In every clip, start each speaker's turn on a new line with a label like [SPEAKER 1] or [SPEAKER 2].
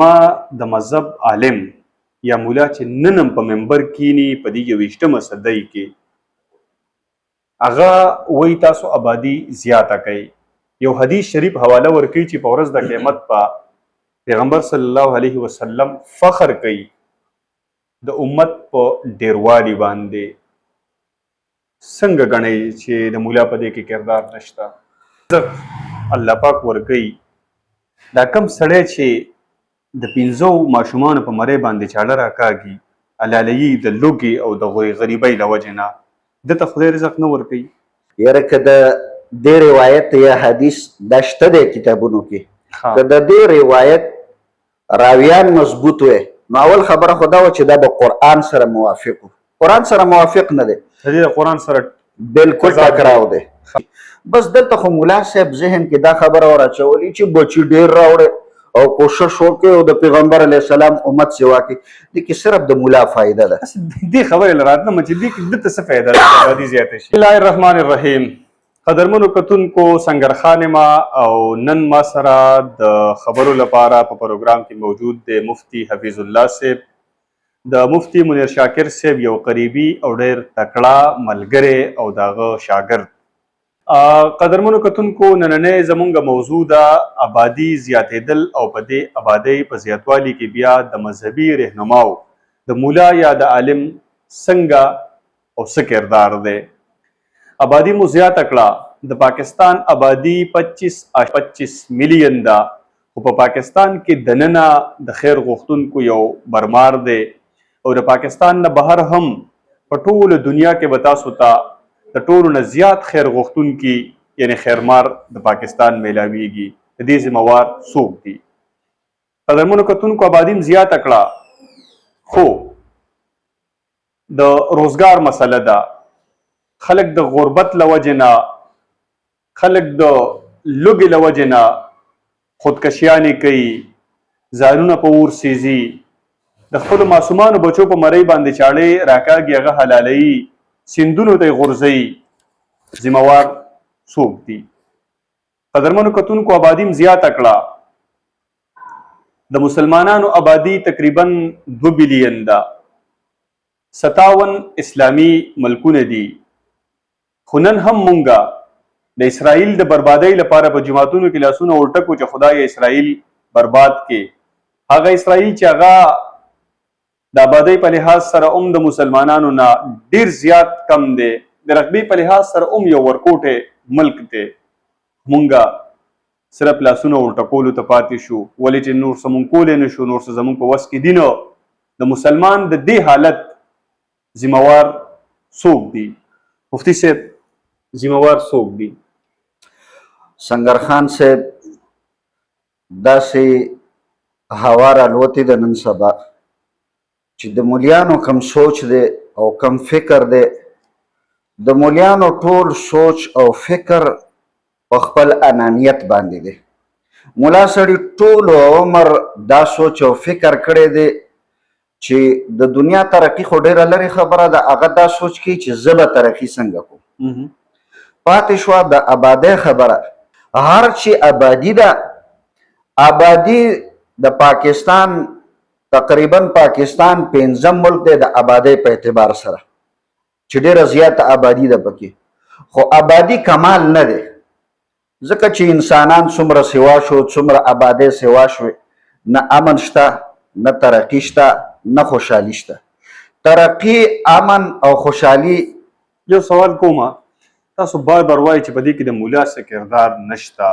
[SPEAKER 1] ما د مذهب عالم یا مولا چې نن هم په منبر کینی په دې 21مه صدۍ کې هغه وایي تاسو آبادي زیاته کوي. یو حدیث شریف حواله ورکوي چې په ورځ د قیامت په پیغمبر صلی الله علیه وسلم فخر کوي د امت په ډیروالي باندې. څنګه ګڼئ چې د مولا په دې کې کردار نشته؟ الله پاک ورکوي دا کم سړی چې د 15 ماشومانو په مرۍ باندې چاړه راکاږي علاليي د لوږې او د غریبۍ له وجې نه دته خدای رزق نه ورکوي.
[SPEAKER 2] یاره که د دې روایت یا حدیث دا شته دی کتابونو کې، که د دې روایت راویان مضبوط وي نو اول خبره خو دا وه چې دا به قرآن سره موافق و. قرآن سره موافق نه دی،
[SPEAKER 1] د دې د قرآن سره
[SPEAKER 2] بالکل ټکراو دی. بس دلته خو ملا صاحب ذهن کې دا خبره ور اچولې چې بچي ډېر راوړی او کوشش وکړي او د پیغمبر علیه السلام امت سیوا کړي. دې کې صرف د ملا فایده ده.
[SPEAKER 1] دې خبرې له راتلم چې دې کې دته څه فایده ده آبادي زیاته شي. بسم الله الرحمن الرحیم. قدرمنو کتونکو سنګرخان ما او نن ما سره د خبرو لپاره په پروګرام کې موجود دی مفتی حفیظ الله صاحب. د مفتی منیر شاکر صاحب یو قریبي او ډېر تکړه ملګری او دغه شاګرد. قدرمنو کتونکو نننۍ زمونږ موضوع ده آبادي زیاتېدل او په دې آبادۍ په زیاتوالي کې بیا د مذهبي رهنماو د مولا یا د عالم څنګه او څه کردار دی. آبادي مو زیاته کړه. د پاکستان آبادي 25 میلیون ده خو په پاکستان کې دننه د خیر غوښتونکو یو برمار دی او د پاکستان نه بهر هم په ټوله دنیا کې به تاسو ته د ټولو نه زیات خیر غوښتونکي یعنی خیرمار د پاکستان میلاویږي. د دې ذمہوار څوک دي؟ قدرمنو کتونکو آبادي م زیاته کړه خو د روزګار مسله ده. خلک د غربت له وجې نه، خلک د لوږې له وجې نه خودکشیانې کوي، ځانونه په اور سیزي، د خپلو معصومانو بچو په مرۍ باندې چاړې راکاږي، هغه حلالوي، سیندونو ته یې غورځوي. ذمہوار څوک دي؟ قدرمنو کتونکو آبادي م زیاته کړه. د مسلمانانو آبادي تقریبا 2 بلین ده. 57 اسلامي ملکونه دي. خو نن هم مونږه د اسرائیل د بربادۍ لپاره په جماعتونو کې لاسونه ورټکو چې خدای اسرائیل برباد کې. هغه اسرائیل چې هغه د آبادۍ په لحاظ سره د مسلمانانو نه ډیر زیات کم دی، د رقبې په لحاظ سره یو ورکوټی ملک دی. مونږه صرف لاسونه ورټکولو ته پاتې شو ولې چې نور څه مونږ کولی نه شو، نور څه زمونږ په وس کې دي نه. د مسلمان د دې حالت ذمہوار څوک دي؟ مفتی صاحب ذمہوار څوک دي؟
[SPEAKER 2] سنګرخان صاحب داسې هوا رالوتې ده نن سبا چې د مولیانو کم سوچ دی او کم فکر دی. د مولیانو ټول سوچ او فکر په خپل انانیت باندې دی. مولا سړي ټول عمر دا سوچ او فکر کړی دی چې د دنیا ترقي خو ډېره لرې خبره ده، هغه دا سوچ کوي چې زه به ترقي څنګه کوم. پاتې شوه د آبادۍ خبره. هر چې آبادي ده، آبادي د پاکستان تقریبا پاکستان 5م ملک دی د آبادۍ په اعتبار سره چې ډېره زیاته آبادي ده پکې. خو آبادي کمال نه دی، ځکه چې انسانان څومره سوا شو، څومره آبادۍ سوا شوې، نه امن شته، نه ترقي شته، نه خوشحالي شته. ترقي، امن او خوشحالي.
[SPEAKER 1] یو سوال کومه، تاسو بار بار وایي چې په دې کې د مولا څه کردار نشته.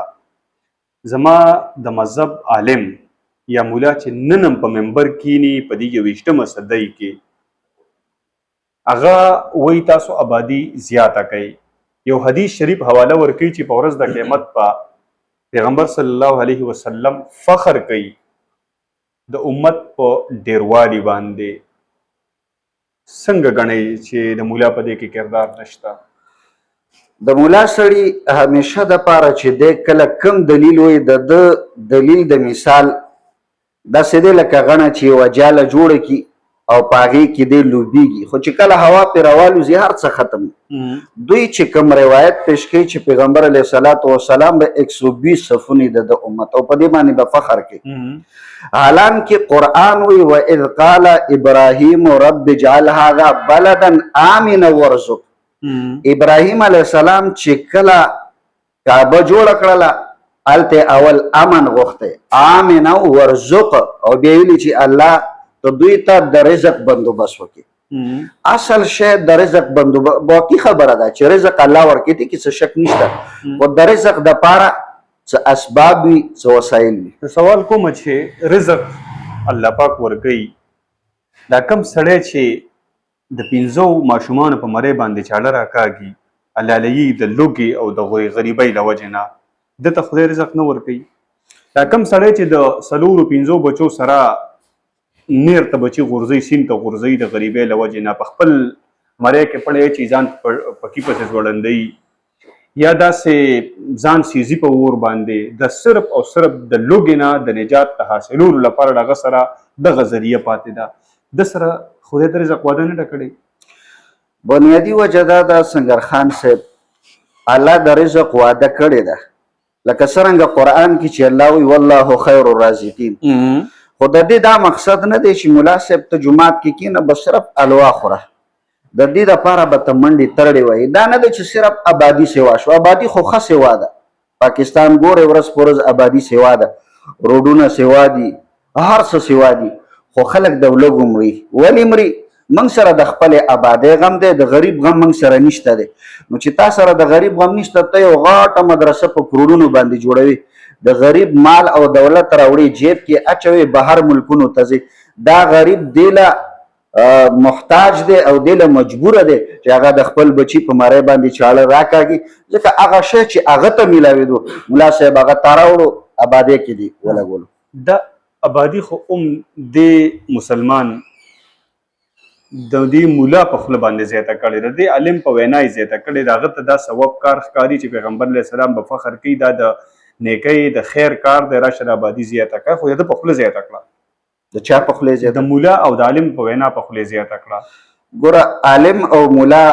[SPEAKER 1] زما د مذهب عالم یا مولا چې نن هم په منبر کینی په دې 21مه صدۍ کې هغه وایي تاسو آبادي زیاته کوي. یو حدیث شریف حواله ورکوي چې په ورځ د قیامت په پیغمبر صلی الله علیه وسلم فخر کوي د امت په ډیروالي باندې. څنګه ګڼئ چې د مولا په دې کې کردار نشته؟
[SPEAKER 2] د مولا سړي همیشه دپاره چې دی کله کم دلیل وایي د ده دلیل د مثال داسې دی لکه غڼه چې یوه جاله جوړه کړي او پاغي کې دی لوبیږي خو چې کله هوا پې راوالوزي هر څه ختم دوی چې کوم روایت پیش کوي چې پیغمبر علیه الصلاة والسلام به 120 صفونه د امت او په دې باندې به فخر کوي حالان کې قرآن وی واذ قال ابراهیم رب اجعل هذا بلدا آمنا وارزق ابراهیم علیه السلام چې کله کعبه جوړه کړله هلته اول امن غوښتی آمنا ورزق او بیا ویلي چې الله ته دوی ته د رزق بندوبست وکړي اصل شی د رزق بندوبست باقي خبره ده چې رزق الله ورکړي دي کې څه شک نشته خو د رزق دپاره څه اسباب وي څه وسایل وي
[SPEAKER 1] سوال کوم چې رزق الله پاک ورکوي دا کم سړی چې د پنځو ماشومانو په مرۍ باندې چاړه راکاږي الله لهیي د لوږې او د غریبۍ له وجې نه دته خدای رزق نه ورکوي دا کم سړی چې د څلورو پنځو بچو سره نیر ته بچي غورځوي سیند ته غورځوي د غریبۍ له وجې نه په خپل مرۍ کې پړی چې ځان پکې پسې ځوړندوي یا داسې ځان سیزي په اور باندې د صرف او صرف د لوږې نه د نجات ته حاصلولو لپاره د هغه سره دغه ذریعه پاتې ده د سره خدای د رزق وعده نه ده کړې
[SPEAKER 2] بنیادي وجه دا ده سنگر خان صاحب الله د رزق وعده کړې ده لکه څرنګه قرآن کې چې الله وی والله خیر الرازقین خو د دې دا مقصد نه دی چې ملا صاحب ته جومات کې کینه بس صرف الوا خوره د دې دپاره به ته منډې ترړې وایي دا نه دی چې صرف آبادي سیوا شو آبادي خو ښه سیوا ده پاکستان ګورې ورځ په ورځ آبادي سیوا ده روډونه سیوا دي هر څه سیوا دي خو خلک د ولږو مري ولې مري موږ سره د خپلې آبادۍ غم دی د غریب غم موږ سره نشته دی نو چې تا سره د غریب غم نشته ته یو غاټه مدرسه په کروڑونو باندې جوړوي د غریب مال او دولت راوړي جیب کې اچوي بهر ملکونو ته ځي دا غریب دیله محتاج دی او دیله مجبوره دی چې هغه د خپل بچي په مرۍ باندې چاړه راکاږي ځکه هغه شی چې هغه ته میلاوېدو ملا صاحب هغه تا راوړو آبادۍ کې دي ولګولو
[SPEAKER 1] دا آبادي خو د مسلمان د دې مولا په خوله باندې زیاته کړې ده د عالم په وینا یې زیاته کړې ده هغه ته دا ثواب کار ښکاري چې پیغمبر علیه السلام به فخر کوي دا د نیکۍ د خیر کار د راشه د آبادي زیاته کړه خو د په خوله زیاته کړه
[SPEAKER 2] د چا په خوله زیاته
[SPEAKER 1] د مولا او د عالم په وینا په خوله زیاته کړه
[SPEAKER 2] ګوره عالم او مولا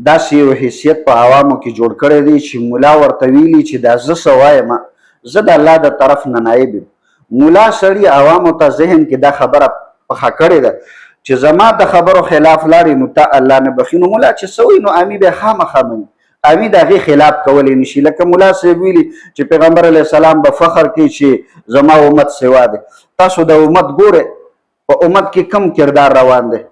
[SPEAKER 2] داسې یو حیثیت په عوامو کې جوړ کړی دی چې مولا ورته ویلي چې دا زه څه وایم زه د الله د طرف نه نایب یم مولا سړي عوامو ته ذهن کې دا خبره پخه کړې ده چې زما د خبرو خلاف لاړې نو ته الله نه بخي نو مولا چې څه وایي نو امي به خامخا مني امي د هغې خلاف کولی نشي لکه ملا صاحب ویلي چې پیغمبر علیه السلام به فخر کوي چې زما امت سوا دی تاسو د امت ګورئ په امت کې کم کردار روان دی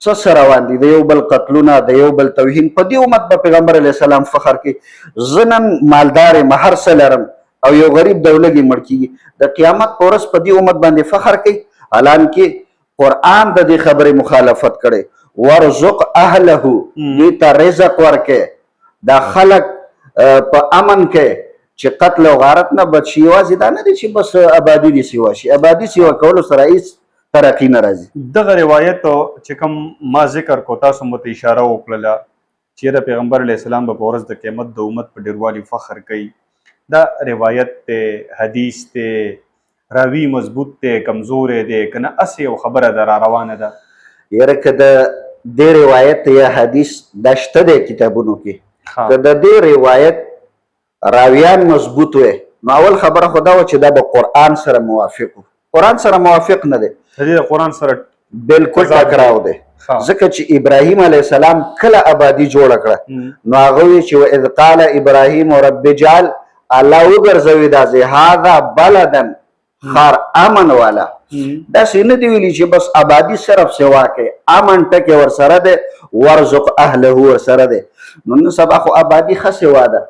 [SPEAKER 2] څه روان دي د یو بل قتلونه د یو بل توهین په دې امت به پیغمبر علیه السلام فخر کوي زه نن مالدار یم هر څه لرم او یو غریب د ولږې مړ کېږي د قیامت په ورځ په دې امت باندې فخر کوي حالان کې قرآن د دې خبرې مخالفت کړی ورزق اهله دې ته رزق ورکې دا خلک په امن کې چې قتل او غارت نه بچ شي یوازې دا نه دی چې بس آبادي دې سیوا شي آبادي سیوا کولو سره هېڅ ترقي نه راځي
[SPEAKER 1] دغه روایت چې کوم ما ذکر کو تاسو مو ته اشاره وکړله چې د پیغمبر علیه السلام به په ورځ د قیامت د امت په ډیروالي فخر کوي دا روایت ته حدیث ته راوی مضبوط ته کمزور دی که نه هسې یو خبره ده را روانه ده
[SPEAKER 2] یاره که د دې روایت یا حدیث دا شته دی کتابونو کې که د دې روایت راویان مضبوط وي نو اول خبره خو دا وه چې دا به قرآن سره موافق و قرآن سره موافق نه دی
[SPEAKER 1] د دې قرآن سره
[SPEAKER 2] بالکل ټکراو دی ځکه چې ابراهیم علیه السلام کله آبادي جوړه کړه نو هغه وی چې واذ قال ابراهیم رب اجعل الله وګرځوي دا ځای هذا بلدا خار امن والا داسې نه دی ویلي چې بس آبادي صرف سوا کوي امن ټکې ورسره دی ورزق اهله ورسره دی نو نن سبا خو آبادي ښه سوا ده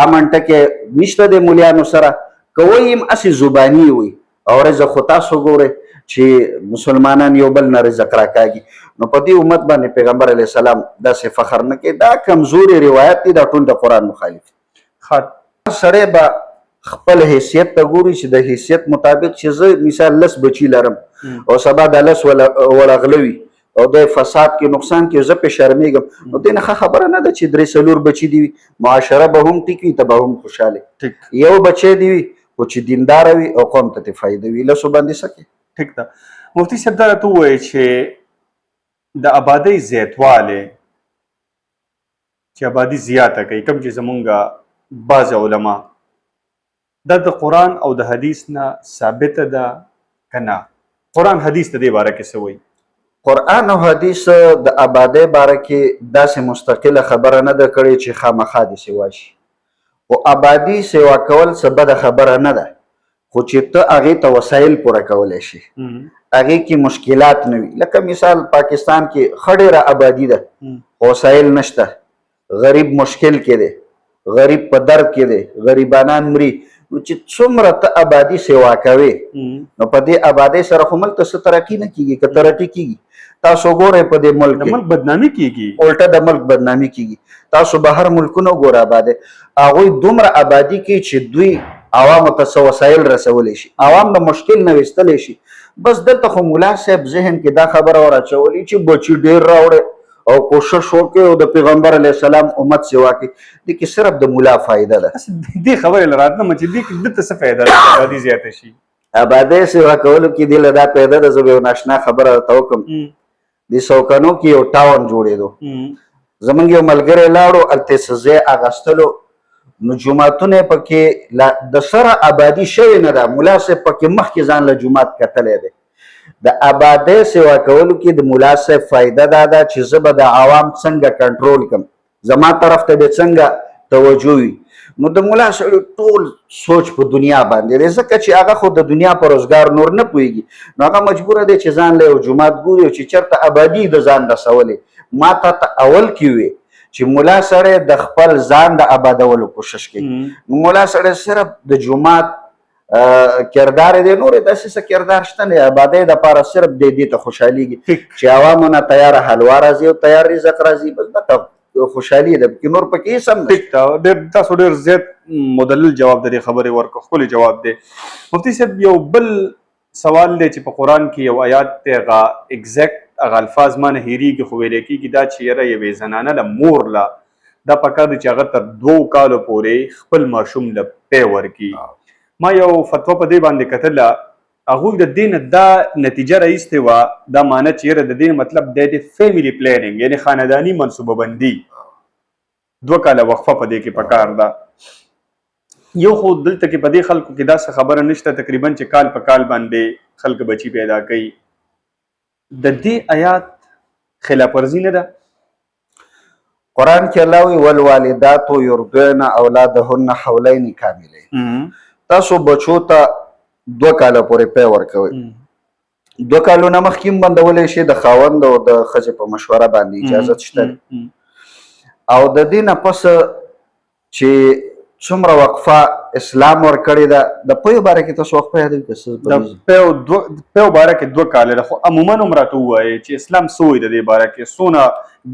[SPEAKER 2] امن ټکې نشته دی مولیانو سره که وایي هم هسې زباني وي او رزق خو تاسو ګورئ چې مسلمانان یو بل نه رزق راکاږي نو په دې امت باندې پیغمبر علیه السلام داسې فخر نه کوي دا کمزوري روایت دی دا ټول د قرآن مخالف سړی به خپل حیثیت ته ګوري چې د حیثیت مطابق چې زه مثال 10 بچي لرم او سبا د 10 ورغلوي او د فساد کې نقصان کې زه پې شرمېږم نو دې نه ښه خبره نه ده چې 3-4 بچي دي وي معاشره به هم ټیک وي ته به هم خوشحاله یو بچی دی وي خو چې دینداره وي او قوم ته فایده وي لسو باندې څه کوي
[SPEAKER 1] ټیک ده مفتي صاحب دا راته ووایئ چې د آبادۍ زیاتوالی چې آبادي زیاته کوي، کوم چې زمونږ بعض علما دا د قرآن او د حدیث نه ثابته ده که نه؟ قرآن حدیث د دې باره کې څه وایي؟
[SPEAKER 2] قرآن او حدیث د آبادۍ باره کې داسې مستقله خبره نه ده کړې چې خامخا دې سیوا شي، خو آبادي سیوا کول څه بده خبره نه ده، خو چې ته هغې ته وسایل پوره کولی شي، هغې کې مشکلات نه وي. لکه مثال پاکستان کې ښه ډېره آبادي ده خو وسایل نشته، غریب مشکل کې دی، غریب په درد کې دی، غریبانان مري. نو چې څومره ته آبادي سیوا کوې نو په دې آبادۍ سره خو ملک ته څه ترقي نه کېږي، که ترقي کېږي تاسو ګورئ په دې ملک
[SPEAKER 1] د ملک بدنامي کېږي،
[SPEAKER 2] الټه د ملک بدنامي کېږي. تاسو بهر ملکونه وګوره آبادۍ، هغوی دومره آبادي کوي چې دوی عوامو ته څه وسایل رسولی شي، عوام د مشکل نه ویستلی شي. بس دلته خو ملا صاحب ذهن کې دا خبره ور اچولي چې بچي ډېر راوړئ او کوشش وکړئ او د پیغمبر علیه السلام امت سیوا کړي. دې کې صرف د ملا فایده ده.
[SPEAKER 1] دې خبرې له راتلمه چې دې کې دلته څه فایده ده چې آبادي زیاته شي؟
[SPEAKER 2] آبادۍ سیوا کولو کې دې له دا پیدا ده. زه به یو ناشنا خبره درته وکړم. د سوکنو کې یو ټاون جوړېدو، زمونږ یو ملګری لاړو هلته یې څه ځای اخیستلو، نو جوماتونه یې پکې د سره آبادي شوې نه ده، ملا صاحب پکې مخکې ځان له جومات کتلی دی. د آبادۍ سیوا کولو کې د ملا صاحب فایده دا ده چې زه به د عوام څنګه کنټرول کړم، زما طرف ته به څنګه توجه وي. نو د ملا سړي ټول سوچ په دنیا باندې دی، ځکه چې هغه خو د دنیا په روزګار نور نه پوهېږي، نو هغه مجبوره دی چې ځان له یو جومات ګوري او چې چېرته آبادي د ځان رسولې. ما تا ته اول کې وې چې ملا سړی د خپل ځان د آبادولو کوشش کوي. نو ملا سړی صرف د جومات کردار دی، نور داسې څه کردار شته نه. آبادۍ دپاره صرف دې ته خوشحالېږي چې عوامو نه تیاره حلوا راځي او تیار رزق راځي، بس دته خوشحالي ده، کې نور پکې هېڅ هم نشته.
[SPEAKER 1] تاسو ډېر زیات مدلل جواب د دې خبرې ورکړو، ښکلی جواب دی. مفتي صاحب یو بل سوال دی چې په قرآن کې یو آیات دی، هغه اګزیکټ هغه الفاظ ما نه هېرېږي خو ویلی کېږي دا چې یاره یوې زنانه له مور له دا پکار دی چې هغه تر 2 کالو پورې خپل ماشوم له پی ورکړي. ما یو فتوا په دې باندې کتله، هغوی د دې نه دا نتیجه راایستې وه، دا معنی چې یاره د دې مطلب دی د فیملی پلانینګ یعنې خانداني منصوبه بندي 2 کاله وقفه په دې کې پکار ده. یو خو دلته کې په دې خلکو کې داسې خبره نشته تقریبا چې کال په کال باندې خلک بچي پیدا کوي. د دې آیات خلاف ورزي نه ده؟
[SPEAKER 2] قرآن کې الله وایي والوالدات یرضعن اولادهن حولین کاملین. تاسو بچو ته 2 کاله پورې پی ورکوئ. 2 کالونه مخکې هم بندولی شي، د خاوند او د ښځې په مشوره باندې اجازت شته. او د دې نه پس چې څومره وقفه اسلام ورکړې ده، د پیو باره کې تاسو وقفه یادوي که څه؟
[SPEAKER 1] د پیو باره کې 2 کاله ده، خو عموما هم راته ووایي چې اسلام څه وایي د دې باره کې، څونه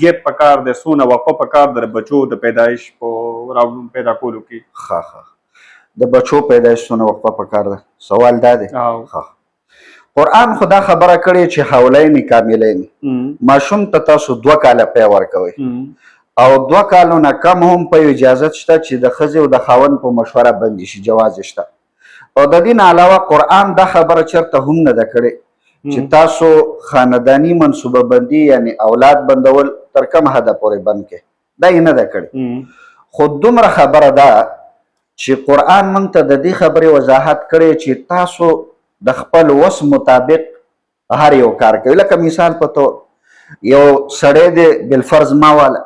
[SPEAKER 1] ګیپ پکار دی، څونه وقفه پکار ده د بچو د پیدایش په پیدا کولو کې؟
[SPEAKER 2] ښه د بچو پیدایش څونه وقفه پکار ده؟ سوال دا دی. قرآن خو دا خبره کړې چې حولین کاملین، ماشوم ته تاسو 2 کاله پی ورکوئ او 2 کالو نه کم هم په اجازت شته چې د ښځې او د خاوند په مشوره بندي شي، جواز شته. او د دې نه علاوه قرآن دا خبره چېرته هم نه ده کړې چې تاسو خانداني منصوبه بندي یعنې اولاد بندول تر کوم حده پورې بند کړئ، دا یې نه ده کړې. خو دومره خبره ده چې قرآن موږ ته د دې خبرې وضاحت کړی چې تاسو د خپل وس مطابق هر یو کار کوي. لکه مثال په تو یو سړی دی بالفرض ما والا،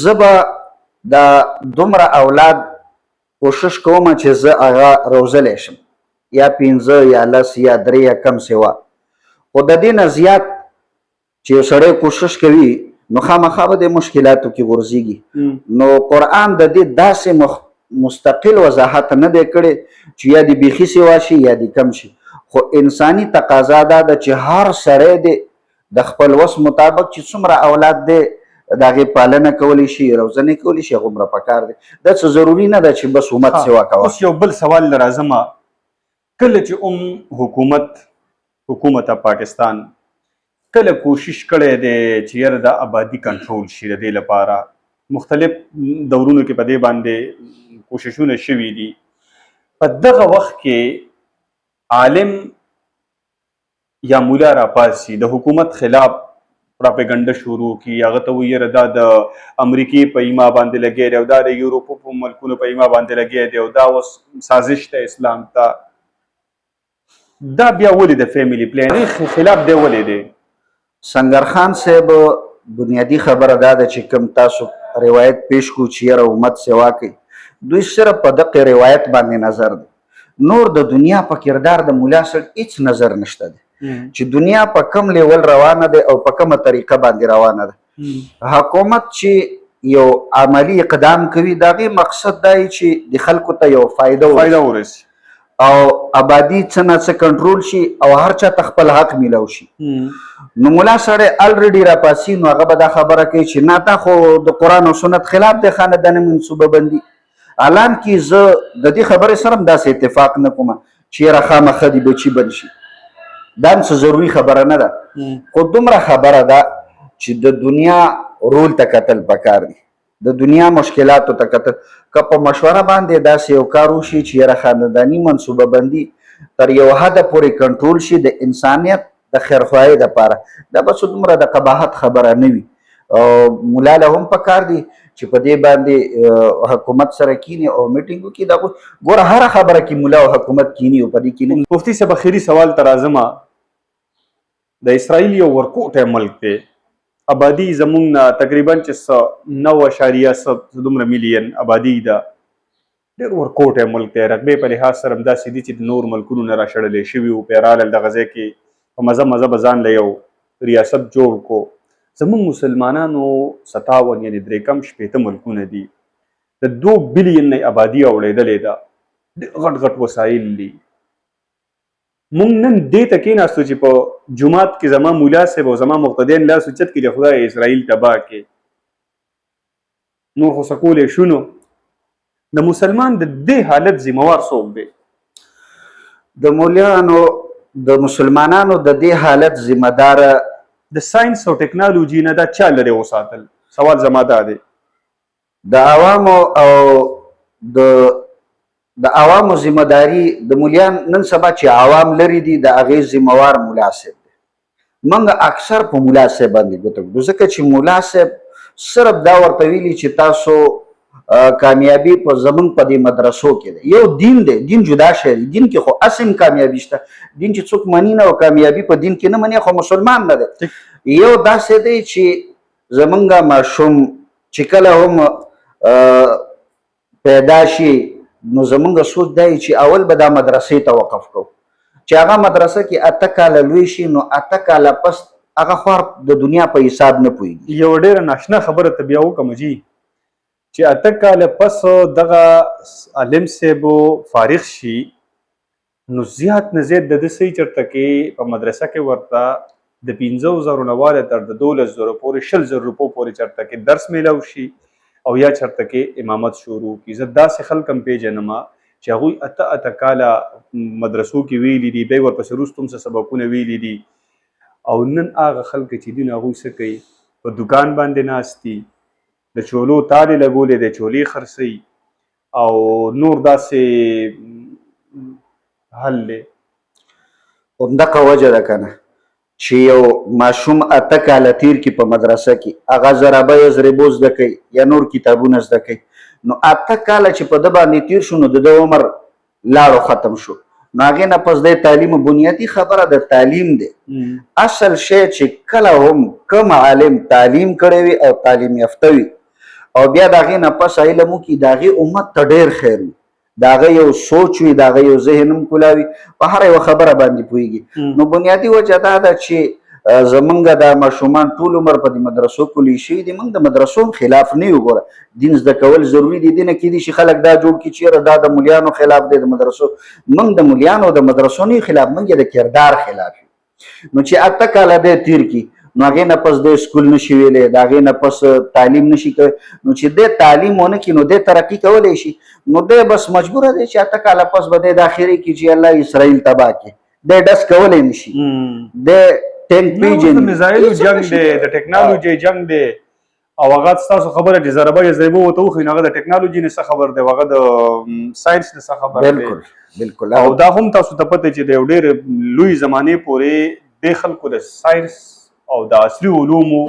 [SPEAKER 2] زه به د دومره اولاد کوشش کوم چې زه هغه روزلی شم، یا 15 یا 10 یا 3 یا کم سوا. خو د دې نه زیات چې یو سړی کوشش کوي نو خامخا به د مشکلاتو کې غورځېږي. نو قرآن د دې داسې مستقل وضاحت نه دی کړی چې یا دې بیخي سوا شي یا دې کم شي، خو انساني تقاضا دا ده چې هر سړی دی د خپل وس مطابق چې څومره اولاد دی د هغې پالنه کولی شي، روزنې کولی شي، هغومره پکار دی. دا څه ضروري نه ده چې بس امت سوا کوه.
[SPEAKER 1] اوس یو بل سوال له راځمه، کله چې حکومت پاکستان کله کوشش کړی دی چې یاره د آبادي کنټرول شي، د دې لپاره مختلف دورونو کې په دې باندې کوششونه شوي دي، په دغه وخت کې عالم یا مولا راپاسي د حکومت خلاف پراپګنډه شروع کی، هغه ته وایي یاره دا د امریکې په ایما باندې لګیا دی او دا د یوروپ په ملکونو په ایما باندې لګیا دی او دا اوس سازش ته اسلام ته. دا بیا ولې د فیملی پلانینګ خلاف دی؟ ولې دی؟
[SPEAKER 2] سنگر خان صاحب بنیادی خبره دا ده چې کوم تاسو روایت پیش کو چې یاره امت سیوا کوي، دوی صرف په دغه روایت باندې نظر دی، نور د دنیا په کردار د مولا سره هیڅ نظر نشته دی چې دنیا په کم لیول روانه ده او په کومه طریقه باندې روانه ده. حکومت چې یو عملی اقدام کوي د هغې مقصد دا چې د خلکو ته یو فایده
[SPEAKER 1] ورسي
[SPEAKER 2] او آبادی څه نه څه کنټرول شي او هر چا ته خپل حق میلاو شي. نو مولا سړی الریډي راپاسي، نو هغه به دا خبره کوي چې نه دا خو د قرآن او سنت خلاف دی، خانداني منصوبه بندي. الان کې زه د دې خبرې سره هم داسې اتفاق نه کوم چې یاره خامخا دې بچي بند شي، دا هم څه ضروري خبره نه ده، خو دومره خبره ده چې د دنیا رول ته کتل پکار دی، د دنیا مشکلاتو ته کتل. که په مشوره باندې داسې یو کار وشي چې یاره خانداني منصوبه بندي تر یو حده پورې کنټرول شي د انسانیت د خیرخواهۍ دپاره، دا به څه دومره د قباحت خبره نه وي. مولا له هم پکار دی چې په دې باندې حکومت سره کینی او میټینګ وکړي. دا ګوره هره خبره کې مولا او حکومت کینی او په دې کې نه.
[SPEAKER 1] مفتي صاحب اخري سوال ته راځم. د اسرائیل یو ورکوټی ملک دی، آبادي زمونږ نه تقریبا چې 9.7 دومره میلیون آبادي ده، ډېر ورکوټی ملک دی. رقبې په لحاظ سره همداسې دي چې د نور ملکونو نه راشړلی شوي وو، پې رالل دغه ځای کې په مزه مزه به ځان له یو ریاست جوړ کو. زمونږ مسلمانانو 57 یعنې 3.8 ملکونه دي، د 2 بلین نه آبادي اوړېدلې ده، ډېر غټ غټ وسایل دي. مونږ نن دې ته کېناستو چې په جومات کې زما مولا صاحب او زما مقتدیان لاس اوچت کړي چې خدای اسرائیل تباه کړي، نور خو څه کولی شو. نو د مسلمان د دې حالت ذموار څوک دی؟
[SPEAKER 2] د مولیانو د مسلمانانو د دې حالت ذمه داره
[SPEAKER 1] د ساينس او ټکنالوژي نه دا چا لرې وساتل؟ سوال زما دا دی.
[SPEAKER 2] د عوامو او د عوامو ذمه داری د مولیان نن سبا چې عوام لري دي د هغې ذموار مولا صاحب دی. موږ اکثر په مولا صاحب باندې ګوته کړو ځکه چې مولا صاحب صرف دا ورته ویلي چې تاسو کامیابي په زمونږ په دې مدرسو کې دی. یو دین دی، دین جدا شی دی، دین کې خو اصل کامیابي شته، دین چې څوک مني نه او کامیابي په دین کې نه مني خو مسلمان نه دی. یو داسې دی چې زمونږ ماشوم چې کله هم پیدا شي نو زمونږ سوچ دی چې اول به دا مدرسې ته وقف کوو، چې هغه مدرسه کې 8 کاله لوی شي نو 8 کاله پس هغه خوار د دنیا په حساب نه پوهېږي.
[SPEAKER 1] یو ډېره ناشنا خبره ته بیا وکړم جي چې 8 کاله پس دغه عالم صاحب فارغ شي نو زیات نه زیات د ده صحیح چېرته کې په مدرسه کې ورته د 15,000 نه واله تر د 12,000 پورې 20,000 روپو پورې چېرته کې درس میلاو شي او یا چېرته کې امامت شروع کړي. زه داسې خلک هم پېژنم چې هغوی 8 کاله مدرسو کې ویلي دي، بیا ورپسې وروسته هم څه سبقونه ویلي دي، او نن هغه خلک چې دي نو هغوی څه کوي؟ په دوکان باندې ناست دي، د چولو تالې لګولې دی، چولې خرڅوي او نور داسې حل دی.
[SPEAKER 2] همدغه وجه ده که نه چې یو ماشوم 8 کاله تیر کړي په مدرسه کې، هغه ضربه یضربو زده کوي یا نور کتابونه زده کوي، نو 8 کاله چې په ده باندې تیر شو نو د ده عمر لاړو ختم شو. نو هغې نه پس دی تعلیم بنیادي خبره د تعلیم دی. اصل شی چې کله هم کوم عالم تعلیم کړی وي او تعلیم یافته وي او بیا د هغې نه پس علم وکړي، د هغې امت ته ډېر خیر وي، د هغه یو سوچ وي، د هغه یو ذهن هم کلاوي، په هره یوه خبره باندې پوهېږي. نو بنیادي وجه دا ده چې زمونږ دا ماشومان ټول عمر په دې مدرسو کلي شوي دي. موږ د مدرسو خلاف نه یو، ګوره دین زده کول ضروري دي، دې نه کېدي چې خلک دا جوړ کړي چې یاره دا د مولیانو خلاف دی د مدرسو. موږ د مولیانو د مدرسو نه خلاف، موږ یې د کردار خلاف یو. نو چې 8 کاله دی تیر کړي نو هغې نه پس دی سکول نشي ویلی، د هغې نه پس تعلیم نشي کولی، نو چې دی تعلیم ونه کړي نو دی ترقي کولی شي، نو دی بس مجبوره دی چې 8 کاله پس به دی داخلي کړي چې الله اسرائیل تباه کړي. دی ډس کولی نشي، دی ټینک پیژني،
[SPEAKER 1] د میزایلو جنګ دی، د ټکنالوژۍ جنګ دی، او هغه ستاسو خبره چې ضربه یضربو ورته وښیي نو هغه د ټکنالوژي نه څه خبر دی، هغه د ساینس نه څه خبر دی.
[SPEAKER 2] بالکل.
[SPEAKER 1] او دا هم تاسو ته پته چې د یو ډېر لوی زمانې پورې دې خلکو د ساینس او د عصري علومو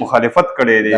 [SPEAKER 1] مخالفت کړی دی.